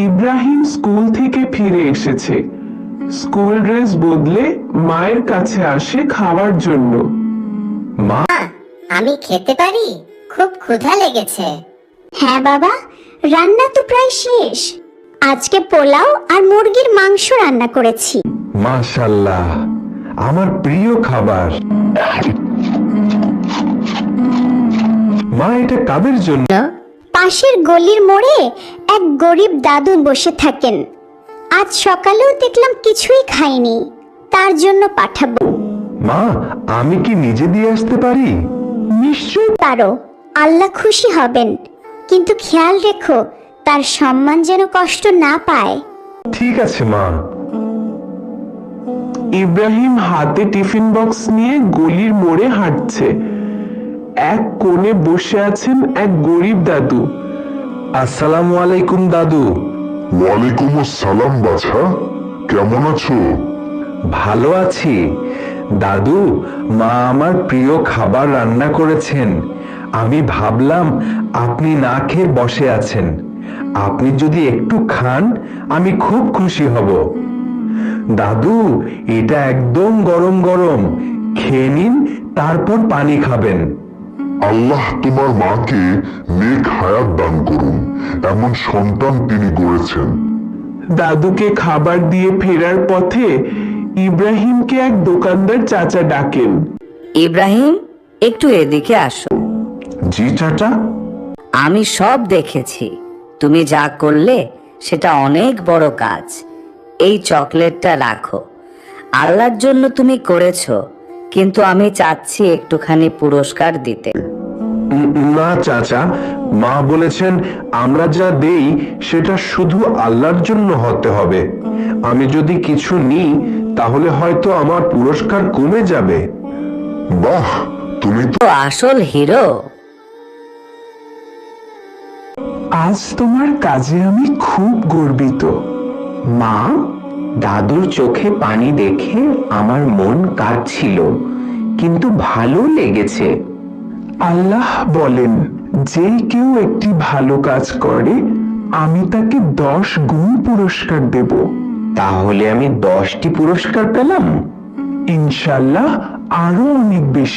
Ibrahim school থেকে ফিরে এসেছে। স্কুল ড্রেস বদলে মায়ের কাছে আসে খাওয়ার জন্য। মা, আমি খেতে পারি? খুব ক্ষুধা লেগেছে। হ্যাঁ বাবা, রান্না তো প্রায় শেষ। আজকে পোলাও আর মুরগির মাংস রান্না করেছি। মাশাআল্লাহ, আমার প্রিয় খাবার। মা, এটা কাদের জন্য? পাশের গলির মোড়ে এক গরিব দাদু বসে থাকেন। আজ সকালেও দেখলাম কিছুই খায়নি, তার জন্য পাঠাবো। মা, আমি কি নিজে দিয়ে আসতে পারি? নিশ্চয়ই পারো, আল্লাহ খুশি হবেন, কিন্তু খেয়াল রেখো তার সম্মান যেন কষ্ট না পায়। ঠিক আছে মা। ইব্রাহিম হাতে টিফিন বক্স নিয়ে গলির মোড়ে হাঁটছে। এক কোণে বসে আছেন এক গরিব দাদু। আসসালামু আলাইকুম দাদু। ওয়ালাইকুম আসসালাম বাছা, কেমন আছো? ভালো আছি দাদু। মা আমার প্রিয় খাবার রান্না করেছেন। আমি ভাবলাম আপনি না খেয়ে বসে আছেন, আপনি যদি একটু খান আমি খুব খুশি হব। দাদু, এটা একদম গরম গরম, খেয়ে নিন, তারপর পানি খাবেন। আল্লাহ তোমার মাকে নেক হায়াত দান করুন, এমন সন্তান তিনি গড়েছেন। দাদুকে খাবার দিয়ে ফেরার পথে ইব্রাহিমকে এক দোকানদার চাচা ডাকেন। ইব্রাহিম, একটু এদিকে আসো। জি চাচা। আমি সব দেখেছি, তুমি যা করলে সেটা অনেক বড় কাজ। এই চকলেটটা রাখো, আল্লাহর জন্য তুমি করেছো, কিন্তু আমি চাচ্ছি একটুখানি পুরস্কার দিতে। না চাচা, মা বলেছেন আমরা যা দেই সেটা শুধু আল্লাহর জন্য হতে হবে। আমি যদি কিছু নিই তাহলে হয়তো আমার পুরস্কার কমে যাবে। বাহ, তুমি তো তো আসল হিরো। আজ তোমার কাজে আমি খুব গর্বিত। মা, দাদুর চোখে পানি দেখে আমার মন কাঁদছিল, কিন্তু ভালো লেগেছে। আল্লাহ বলেন, যে কেউ একটি ভালো কাজ করে আমি তাকে 10 গুণ পুরস্কার দেব। তাহলে আমি 10টি পুরস্কার পেলাম। ইনশাল্লাহ আরো অনেক বেশি।